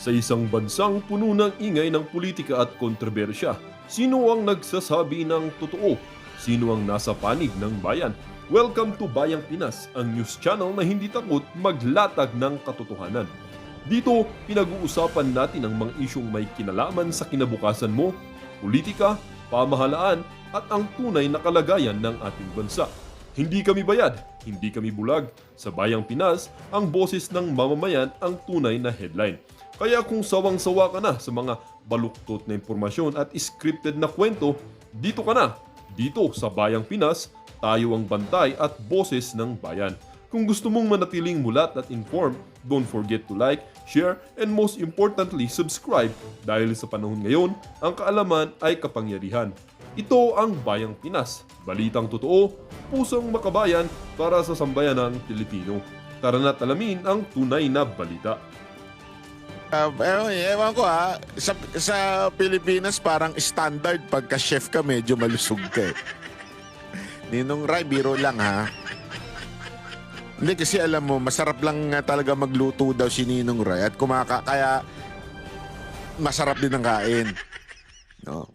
Sa isang bansang puno ng ingay ng politika at kontrobersya, sino ang nagsasabi ng totoo? Sino ang nasa panig ng bayan? Welcome to Bayang Pinas, ang news channel na hindi takot maglatag ng katotohanan. Dito, pinag-uusapan natin ang mga isyong may kinalaman sa kinabukasan mo, politika, pamahalaan at ang tunay na kalagayan ng ating bansa. Hindi kami bayad, hindi kami bulag. Sa Bayang Pinas, ang boses ng mamamayan ang tunay na headline. Kaya kung sawang-sawa ka na sa mga baluktot na impormasyon at scripted na kwento, dito ka na. Dito sa Bayang Pinas, tayo ang bantay at boses ng bayan. Kung gusto mong manatiling mulat at informed, don't forget to like, share, and most importantly, subscribe dahil sa panahon ngayon, ang kaalaman ay kapangyarihan. Ito ang Bayang Pinas, balitang totoo, pusong makabayan para sa sambayanang Pilipino. Tara na't alamin ang tunay na balita. Ewan ko sa Pilipinas parang standard pagka chef ka medyo malusog ka eh. Ninong Ray, biro lang ha. Hindi kasi alam mo, masarap lang nga talaga magluto daw si Ninong Ray at kaya masarap din ang kain. No.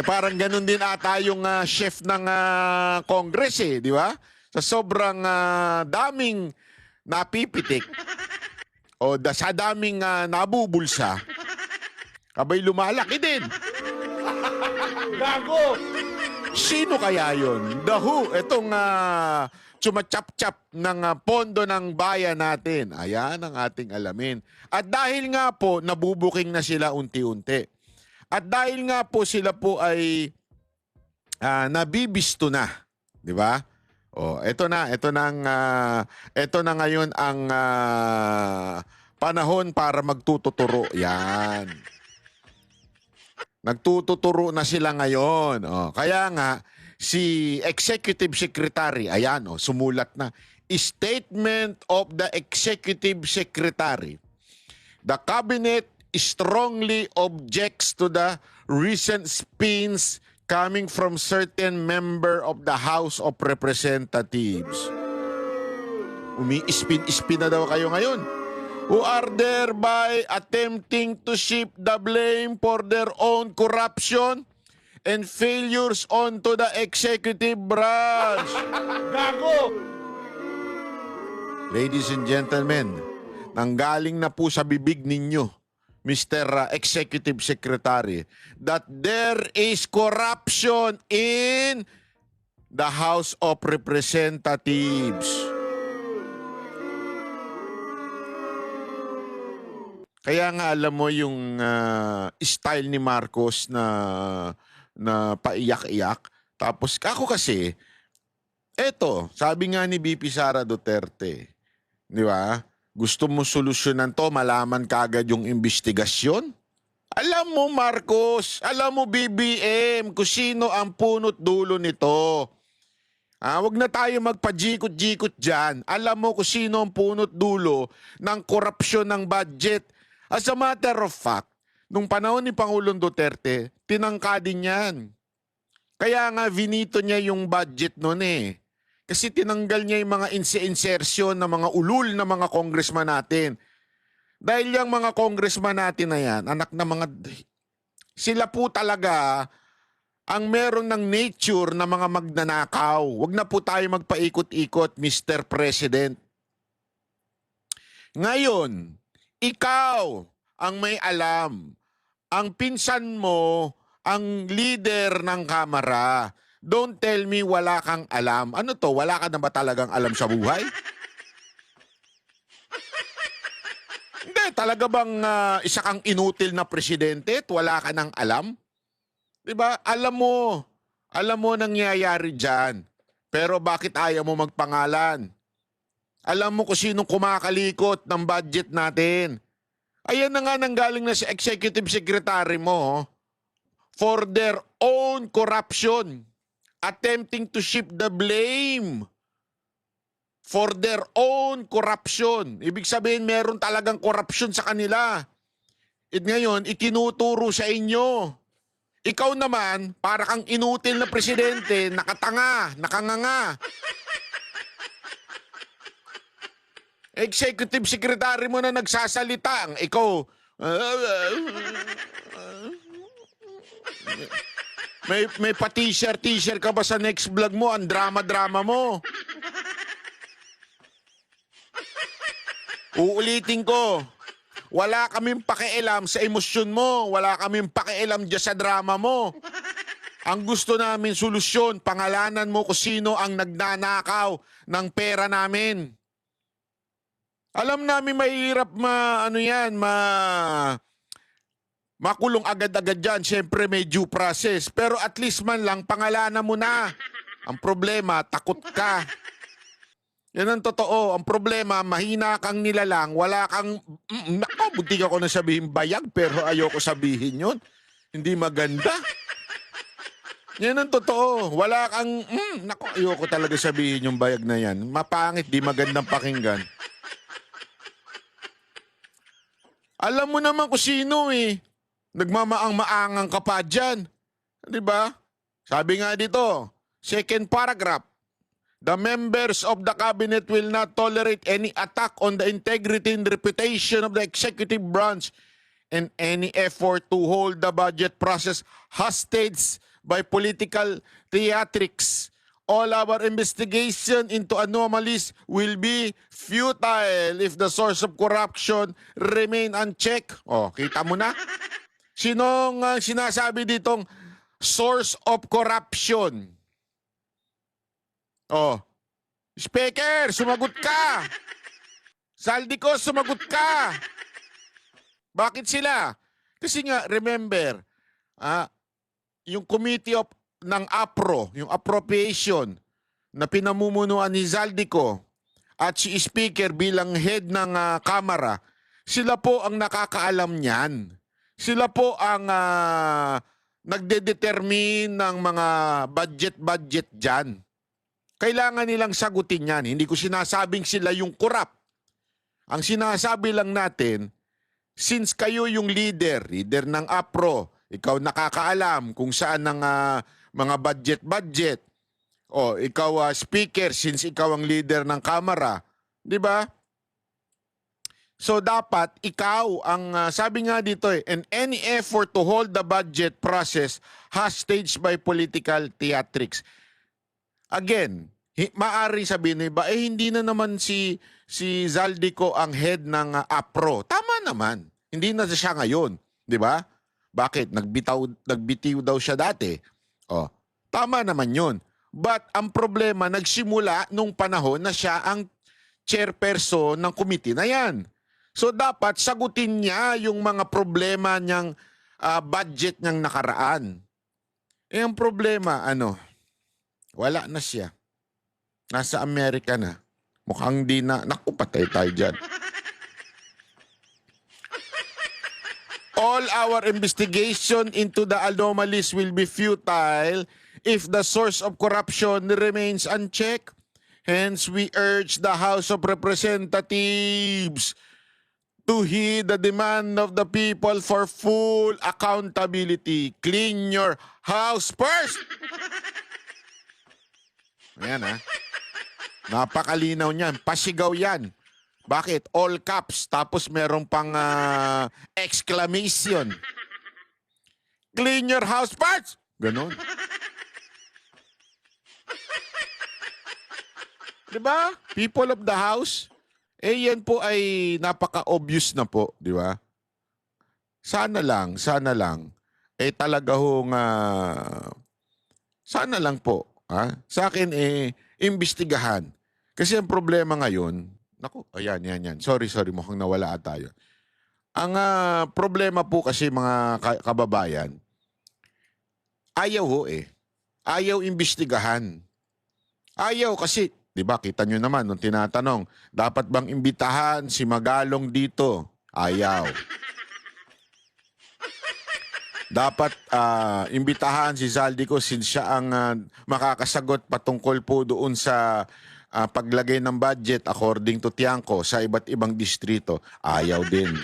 Parang ganun din ata yung chef ng Congress eh, di ba? Sa sobrang daming napipitik o sa daming nabubulsa, abay lumalaki din. Gago! Sino kaya yun? The Who, itong tsumachap-chap ng pondo ng bayan natin. Ayan ang ating alamin. At dahil nga po, nabubuking na sila unti-unti. At dahil nga po sila po ay nabibisto na, di ba? Oh, ito na ngayon ang panahon para magtututuro. Yan. Nagtututuro na sila ngayon. Oh, kaya nga si Executive Secretary, ayan sumulat na. Statement of the Executive Secretary. The Cabinet strongly objects to the recent spins coming from certain member of the House of Representatives. Umi-spin na daw kayo ngayon. Who are thereby attempting to shift the blame for their own corruption and failures onto the executive branch. Gago! Ladies and gentlemen, nanggaling na po sa bibig ninyo, Mr. Executive Secretary, that there is corruption in the House of Representatives. Kaya nga alam mo yung style ni Marcos na paiyak-iyak. Tapos ako kasi, eto, sabi nga ni VP Sara Duterte, di ba? Gusto mo solusyonan to, malaman kagad yung investigasyon? Alam mo Marcos, alam mo BBM, kung sino ang punot dulo nito. Wag na tayo magpajikot-jikot dyan. Alam mo kung sino ang punot dulo ng korupsyon ng budget. As a matter of fact, nung panahon ni Pangulong Duterte, tinangka din yan. Kaya nga vinito niya yung budget noon eh. Kasi tinanggal niya yung mga insertion ng mga ulul na mga congressman natin. Dahil yung mga congressman natin na yan, anak na mga... Sila po talaga ang meron ng nature na mga magnanakaw. Huwag na po tayo magpaikot-ikot, Mr. President. Ngayon, ikaw ang may alam. Ang pinsan mo, ang leader ng Kamara. Don't tell me wala kang alam. Ano to? Wala ka na ba talagang alam sa buhay? Hindi. Talaga bang isa kang inutil na presidente at wala ka nang alam? Diba? Alam mo nangyayari dyan. Pero bakit ayaw mo magpangalan? Alam mo kung sinong kumakalikot ng budget natin. Ayan na nga nanggaling na si Executive Secretary mo for their own corruption. Attempting to shift the blame for their own corruption. Ibig sabihin, meron talagang corruption sa kanila. At ngayon, itinuturo sa inyo. Ikaw naman, para kang inutil na presidente, nakatanga, nakanganga. Executive secretary mo na nagsasalita. Ikaw, may pa-t-shirt ka ba sa next vlog mo? Ang drama-drama mo. Uulitin ko. Wala kaming pakialam sa emosyon mo. Wala kaming pakialam dyan sa drama mo. Ang gusto namin solusyon, pangalanan mo kung sino ang nagnanakaw ng pera namin. Alam namin mahirap makulong agad-agad dyan. Siyempre may due process. Pero at least man lang, pangalanan mo na. Ang problema, takot ka. Yan ang totoo. Ang problema, mahina kang nilalang, wala kang, buti ako na sabihin bayag, pero ayoko sabihin yun. Hindi maganda. Yan ang totoo. Wala kang, ayoko talaga sabihin yung bayag na yan. Mapangit, di magandang pakinggan. Alam mo naman kung sino eh. Nagmamaang-maangang ka pa dyan. Di ba? Sabi nga dito, second paragraph, the members of the cabinet will not tolerate any attack on the integrity and reputation of the executive branch and any effort to hold the budget process hostage by political theatrics. All our investigation into anomalies will be futile if the source of corruption remain unchecked. Oh, kita mo na? Sinong sinasabi ditong source of corruption? Oh, Speaker, sumagot ka. Saldico, sumagot ka. Bakit sila? Kasi nga, remember, yung committee ng APRO, yung appropriation, na pinamumunuan ni Zaldico at si Speaker bilang head ng Kamara, sila po ang nakakaalam niyan. Sila po ang nagdedetermine ng mga budget dyan. Kailangan nilang sagutin yan. Hindi ko sinasabing sila yung corrupt. Ang sinasabi lang natin, since kayo yung leader ng APRO, ikaw nakakaalam kung saan ang mga budget. O ikaw speaker, since ikaw ang leader ng Kamara. Di ba? So dapat ikaw ang, sabi nga dito and any effort to hold the budget process hostage by political theatrics. Again, maaari sabihin ng iba, hindi na naman si Zaldico ang head ng APRO. Tama naman. Hindi na siya ngayon. Di ba? Bakit? Nagbitiw daw siya dati. Oh, tama naman yun. But ang problema, nagsimula nung panahon na siya ang chairperson ng committee na yan. So dapat sagutin niya yung mga problema niyang budget niyang nakaraan. Ang problema, wala na siya. Nasa Amerika na. Mukhang di na. Naku, patay tayo dyan. All our investigation into the anomalies will be futile if the source of corruption remains unchecked. Hence, we urge the House of Representatives to heed the demand of the people for full accountability. Clean your house first! Ayan Napakalinaw niyan. Pasigaw yan. Bakit? All caps. Tapos meron pang exclamation. Clean your house first! Ganon. Diba? People of the house. Yan po ay napaka-obvious na po. Diba? Sana lang. Talaga hong sana lang po. Sa akin imbestigahan. Kasi ang problema ngayon, naku, ayan. Sorry, mukhang nawala tayo. Ang problema po kasi mga kababayan, ayaw imbestigahan. Ayaw kasi, di ba, kita nyo naman nung tinatanong, dapat bang imbitahan si Magalong dito? Ayaw. Dapat imbitahan si Zaldico since siya ang makakasagot patungkol po doon sa paglagay ng budget according to Tiangco sa iba't ibang distrito. Ayaw din.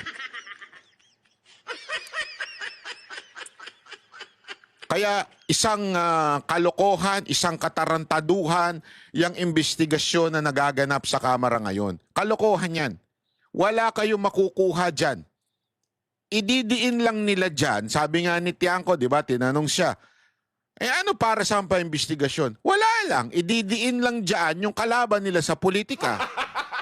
Kaya isang kalokohan, isang katarantaduhan, yung investigasyon na nagaganap sa Kamara ngayon. Kalokohan yan. Wala kayong makukuha dyan. Ididiin lang nila dyan. Sabi nga ni Tiangco, di ba, tinanong siya, ano para saan pa investigasyon? Wala lang. Ididiin lang dyan yung kalaban nila sa politika.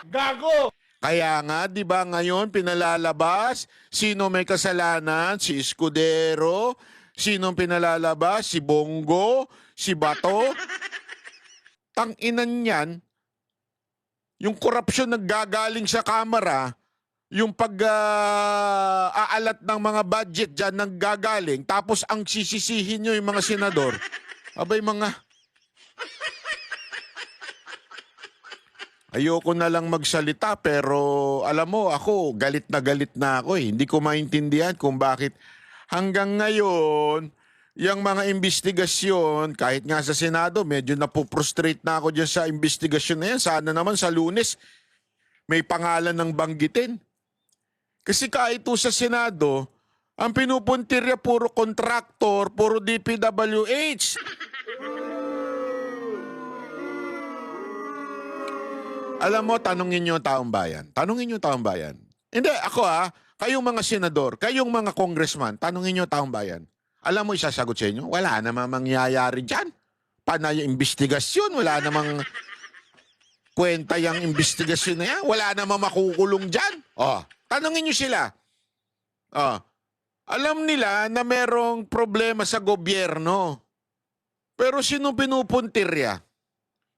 Gago! Kaya nga, di ba ngayon pinalalabas, sino may kasalanan? Si Escudero. Sino pinalalabas? Si Bongo. Si Bato. Tang-inan yan, yung korupsyon naggagaling sa Kamara, yung pag-aalat ng mga budget dyan nanggagaling, tapos ang sisisihin nyo yung mga senador. Abay mga... Ayoko na lang magsalita pero alam mo ako, galit na ako eh. Hindi ko maintindihan kung bakit hanggang ngayon yung mga investigasyon, kahit nga sa Senado, medyo napuprostrate na ako dyan sa investigasyon na yan. Sana naman sa Lunes may pangalan ng banggitin. Kasi kahit po sa Senado, ang pinupuntirya puro kontraktor, puro DPWH. Alam mo, tanungin nyo taong bayan. Tanungin nyo taong bayan. Hindi, ako kayong mga senador, kayong mga congressman, tanungin nyo taong bayan. Alam mo, isasagot sa inyo, wala namang mangyayari dyan. Panay investigasyon, wala namang kwenta yung investigasyon na yan. Wala namang makukulong dyan. Tanungin nyo sila. Alam nila na merong problema sa gobyerno. Pero sino pinupuntirya?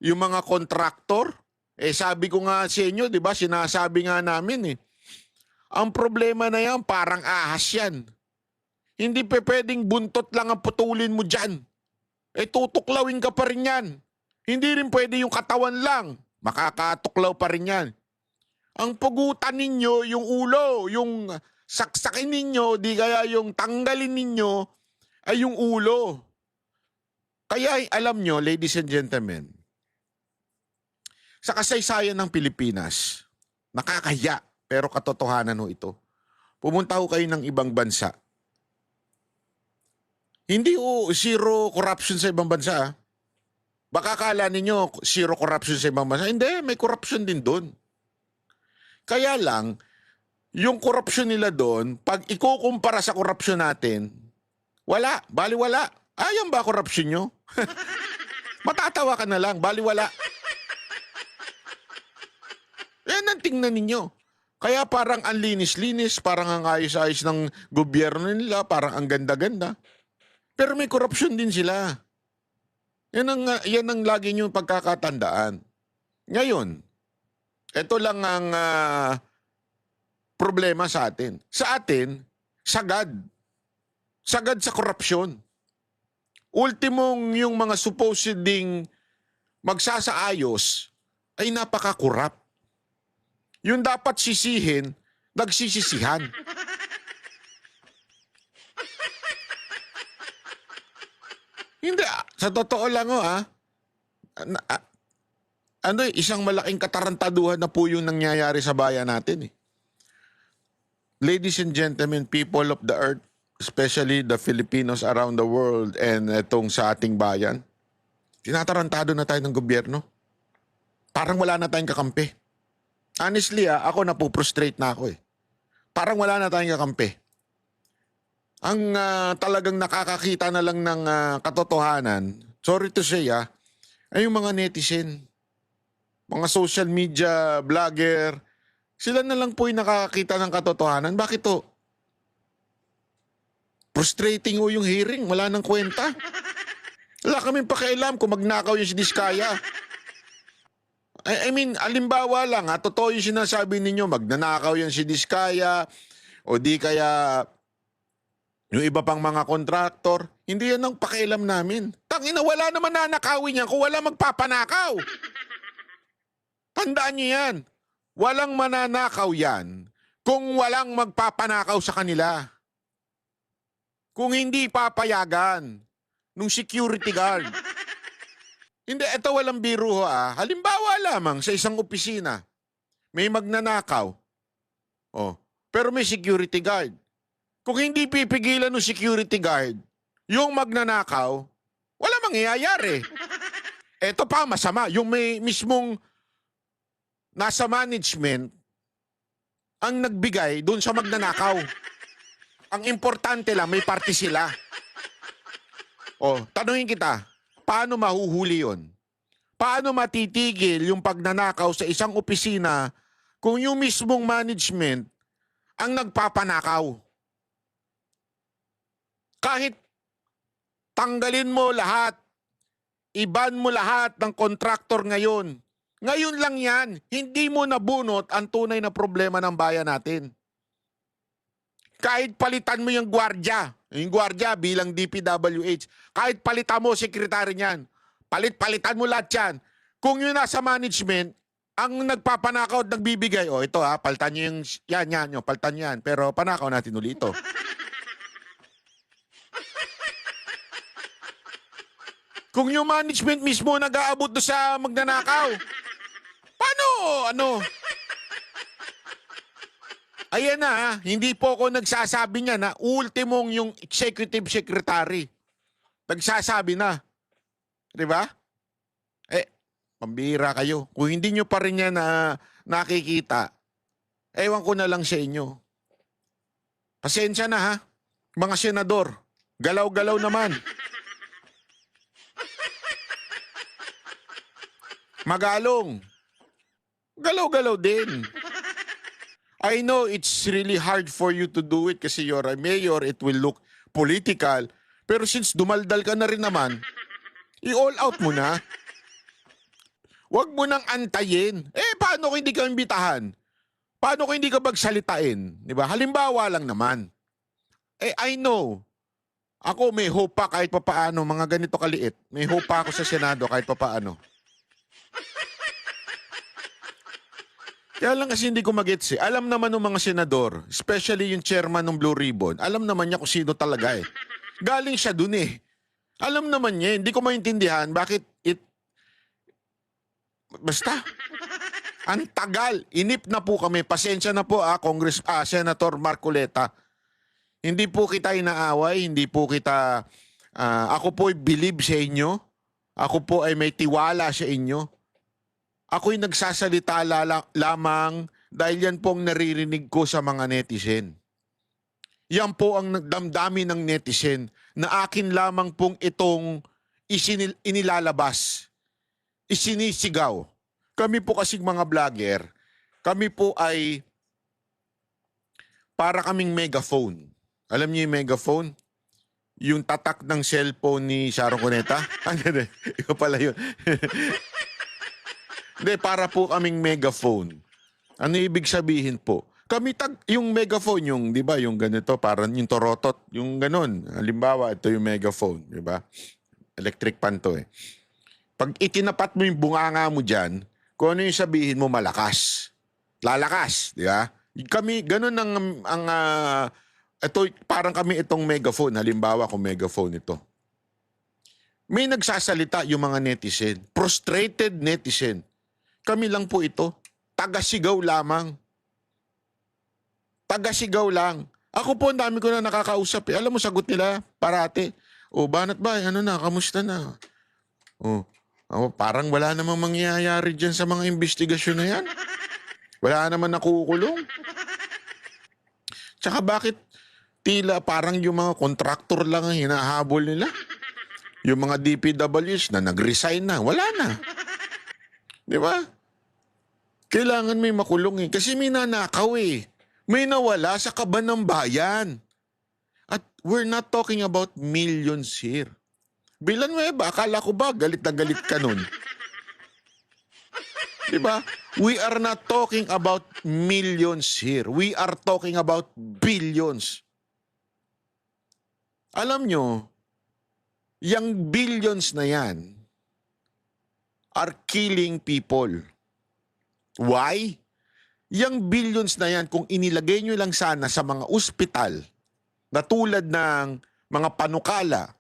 Yung mga kontraktor? Sabi ko nga sa inyo, di ba, sinasabi nga namin ang problema na yan, parang ahas yan. Hindi pwedeng buntot lang ang putulin mo dyan. Tutuklawin ka pa rin yan. Hindi rin pwede yung katawan lang. Makakatuklaw pa rin yan. Ang pugutan ninyo, yung ulo, yung saksakin ninyo, di kaya yung tanggalin ninyo, ay yung ulo. Kaya alam nyo, ladies and gentlemen, sa kasaysayan ng Pilipinas, nakakahiya, pero katotohanan ito. Pumunta ho kayo ng ibang bansa. Hindi zero corruption sa ibang bansa. Baka akala ninyo zero corruption sa ibang bansa. Hindi, may corruption din doon. Kaya lang, yung corruption nila doon, pag ikukumpara sa corruption natin, wala, baliwala. Ayan ba corruption nyo? Matatawa ka na lang, baliwala. Yan ang tingnan ninyo. Kaya parang ang linis-linis, parang ang ayos-ayos ng gobyerno nila, parang ang ganda-ganda. Pero may korupsyon din sila. Yan ang lagi nyo pagkakatandaan. Ngayon, ito lang ang problema sa atin. Sa atin, sagad. Sagad sa korupsyon. Ultimong yung mga supposeding magsasaayos ay napaka-korap. Yung dapat sisihin, nagsisisihan. Hindi, sa totoo lang isang malaking katarantaduhan na po yung nangyayari sa bayan natin Ladies and gentlemen, people of the earth, especially the Filipinos around the world and itong sa ating bayan, tinatarantado na tayo ng gobyerno. Parang wala na tayong kakampi. Honestly, ako napuprostrate na ako Parang wala na tayong kakampi. Ang talagang nakakakita na lang ng katotohanan, sorry to say ay yung mga netizen, mga social media vlogger, sila na lang po yung nakakakita ng katotohanan. Bakit to? Frustrating yung hearing, wala nang kwenta. Wala kaming pakialam kung magnakaw yung si Diskaya. I mean, alimbawa lang totoo yung sinasabi ninyo, magnanakaw yan si Diskaya, o di kaya yung iba pang mga kontraktor, hindi yan ang pakialam namin. Tangina, wala naman nanakawin yan kung wala magpapanakaw. Tandaan niyo yan. Walang mananakaw yan kung walang magpapanakaw sa kanila. Kung hindi papayagan nung security guard. Hindi, ito walang biro Halimbawa lamang sa isang opisina, may magnanakaw. Pero may security guard. Kung hindi pipigilan ng security guard, Yung magnanakaw, wala mangyayari. Ito pa, masama. Yung may mismong nasa management ang nagbigay dun sa magnanakaw. Ang importante lang, may party sila. O, tanungin kita, paano mahuhuli yun? Paano matitigil yung pagnanakaw sa isang opisina kung yung mismong management ang nagpapanakaw? Kahit tanggalin mo lahat, iban mo lahat ng kontraktor ngayon. Ngayon lang yan, hindi mo nabunot ang tunay na problema ng bayan natin. Kahit palitan mo yung gwardiya bilang DPWH, kahit palitan mo sekretary niyan, palitan mo lahat yan. Kung yun nasa management, ang nagpapanakaw at nagbibigay, ito palitan nyo yung, yan, palitan yan, pero panakaw natin ulit ito. Kung yung management mismo nag-aabot do sa magnanakaw, paano, Ayan na, hindi po ako nagsasabi niya na ultimong yung executive secretary. Nagsasabi na. Di ba? Pambira kayo. Kung hindi nyo pa rin yan nakikita, ewan ko na lang sa inyo. Pasensya na ha, mga senador. Galaw-galaw naman. Magalong. Galaw-galaw din. I know it's really hard for you to do it kasi you're a mayor, it will look political. Pero since dumaldal ka na rin naman, i-all out mo na. Huwag mo nang antayin. Paano kung hindi ka imbitahan? Paano kung hindi ka bagsalitain? Diba? Halimbawa lang naman. I know. Ako may hope pa kahit papaano, mga ganito kaliit. May hope pa ako sa Senado kahit papaano. Kaya lang kasi hindi ko magets eh. Alam naman ng mga senador, especially yung chairman ng Blue Ribbon, alam naman niya kung sino talaga eh. Galing siya dun eh. Alam naman niya, hindi ko maintindihan bakit basta. Ang tagal. Inip na po kami. Pasensya na po Senator Marcoleta. Hindi po kita inaaway, hindi po kita, ako po ay believe sa inyo. Ako po ay may tiwala sa inyo. Ako'y nagsasalita lamang dahil yan po ang naririnig ko sa mga netizen. Yan po ang damdamin ng netizen na akin lamang pong itong inilalabas, isinisigaw. Kami po kasing mga vlogger, kami po ay para kaming megaphone. Alam niyo yung megaphone? Yung tatak ng cellphone ni Sharon Cuneta? Ikaw pala yun. Hindi, para po kaming megaphone. Ano ibig sabihin po? Kami yung megaphone, yung, di ba, yung ganito, parang yung torotot, yung ganon. Halimbawa, ito yung megaphone, di ba? Electric pan to eh. Pag itinapat mo yung bunganga mo dyan, kung ano yung sabihin mo, malakas. Lalakas, di ba? Kami, ganon ito, parang kami itong megaphone. Halimbawa, kung megaphone ito. May nagsasalita yung mga netizen. Frustrated netizen. Kami lang po ito. Taga-sigaw lamang. Taga-sigaw lang. Ako po, ang dami ko na nakakausap. Alam mo, sagot nila parate. Banat ba? Ano na? Kamusta na? Parang wala namang mangyayari dyan sa mga investigasyon na yan. Wala naman nakukulong. Tsaka bakit tila parang yung mga kontraktor lang ang hinahabol nila? Yung mga DPWs na nag-resign na, wala na. Di ba? Kailangan may makulong eh. Kasi may nanakaw eh. May nawala sa kaban ng bayan. At we're not talking about millions here. Villanueva, akala ko ba galit na galit ka nun? Di ba? We are not talking about millions here. We are talking about billions. Alam nyo, yung billions na yan are killing people. Why? Yung billions na yan, kung inilagay nyo lang sana sa mga ospital na tulad ng mga panukala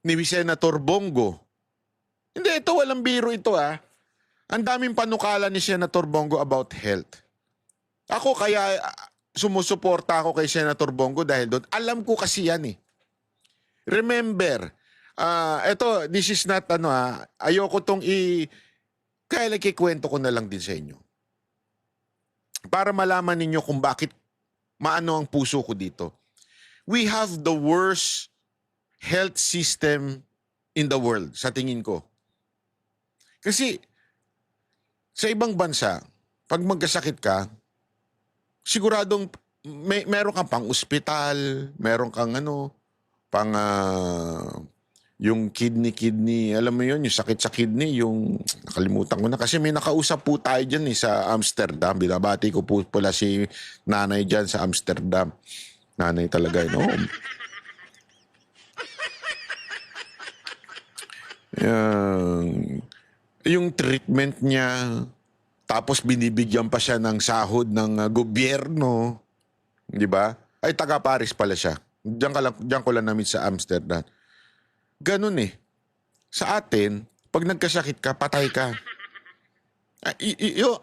ni Senator Bongo. Hindi, ito walang biro ito Ang daming panukala ni Senator Bongo about health. Ako kaya sumusuporta ako kay Senator Bongo dahil doon. Alam ko kasi yan eh. Remember, this is not ayoko kaya nagkikwento ko na lang din sa inyo. Para malaman ninyo kung bakit maano ang puso ko dito. We have the worst health system in the world, sa tingin ko. Kasi, sa ibang bansa, pag magkasakit ka, siguradong meron kang pang ospital, meron kang yung kidney, alam mo yun, yung sakit sa kidney, yung nakalimutan ko na. Kasi may nakausap po tayo dyan sa Amsterdam. Binabati ko po pala si nanay dyan sa Amsterdam. Nanay talaga, no? Yung treatment niya, tapos binibigyan pa siya ng sahod ng gobyerno. Di ba? Ay, taga-Paris pala siya. Diyan ko lang namin sa Amsterdam. Ganun eh. Sa atin, pag nagkasakit ka, patay ka.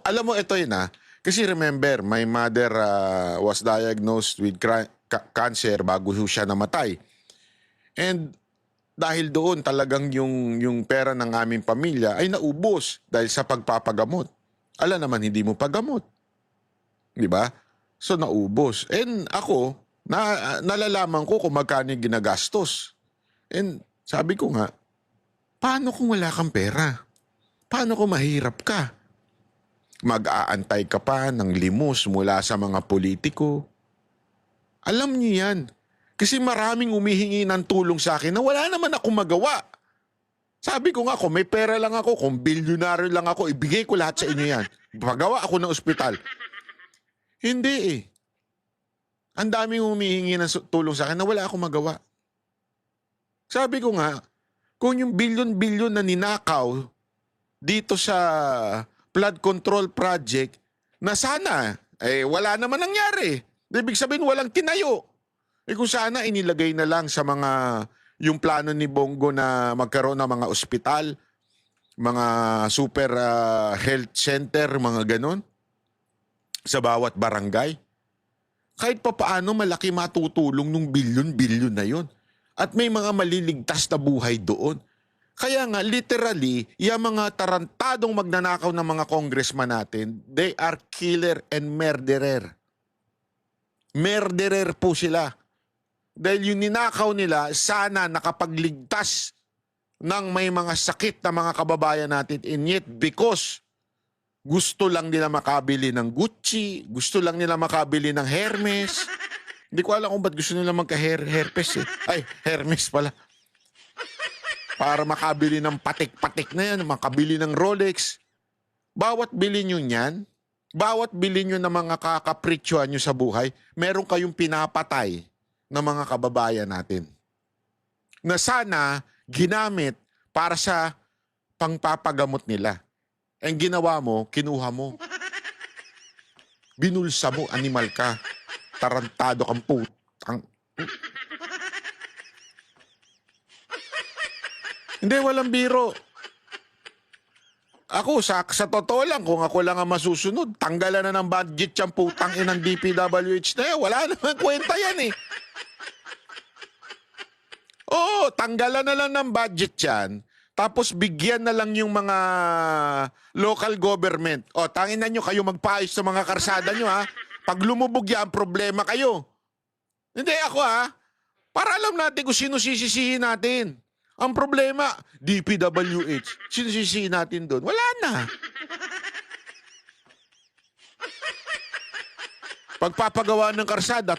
Alam mo, ito yun Kasi remember, my mother was diagnosed with cancer bago siya namatay. And dahil doon talagang yung pera ng aming pamilya ay naubos dahil sa pagpapagamot. Ala naman, hindi mo pagamot. Di ba? So naubos. And ako, nalalaman ko kung magkano yung ginagastos. And sabi ko nga, paano kung wala kang pera? Paano kung mahirap ka? Mag-aantay ka pa ng limos mula sa mga politiko. Alam niyo yan. Kasi maraming humihingi ng tulong sa akin na wala naman akong magawa. Sabi ko nga, kung may pera lang ako, kung bilyonaryo lang ako, ibigay ko lahat sa inyo yan. Pagawa ako ng ospital. Hindi eh. Ang daming humihingi ng tulong sa akin na wala akong magawa. Sabi ko nga, kung yung bilyon-bilyon na ninakaw dito sa flood control project, na sana, wala naman nangyari. Ibig sabihin, walang tinayo. Kung sana inilagay na lang sa yung plano ni Bongo na magkaroon ng mga ospital, mga super health center, mga ganon, sa bawat barangay. Kahit pa paano malaki matutulong nung bilyon-bilyon na yon. At may mga maliligtas na buhay doon. Kaya nga, literally, yung mga tarantadong magnanakaw ng mga congressman natin, they are killer and murderer. Murderer po sila. Dahil yung ninakaw nila, sana nakapagligtas ng may mga sakit na mga kababayan natin. And yet, because gusto lang nila makabili ng Gucci, gusto lang nila makabili ng Hermes. Hindi ko alam kung ba't gusto nila magka-herpes eh. Ay, Hermes pala. Para makabili ng patik-patik na yan, makabili ng Rolex. Bawat bili nyo yan, bawat bili nyo ng mga kakapritsyohan nyo sa buhay, meron kayong pinapatay ng mga kababayan natin. Na sana ginamit para sa pangpapagamot nila. Ang ginawa mo, kinuha mo. Binulsa mo, animal ka. Tarantado kang putang. Hindi, walang biro. Ako, sa totoo lang, kung ako lang ang masusunod, tanggalan na ng budget yung putang inang DPWH na yan. Wala naman kwenta yan eh. Oo, tanggalan na lang ng budget yan. Tapos bigyan na lang yung mga local government. O, tangin na nyo, kayo magpaayos sa mga karsada nyo ha. Pag lumubog yan, problema kayo. Hindi ako para alam natin kung sino sisisihin natin. Ang problema, DPWH. Sino sisisihin natin doon? Wala na. Pagpapagawa ng karsada,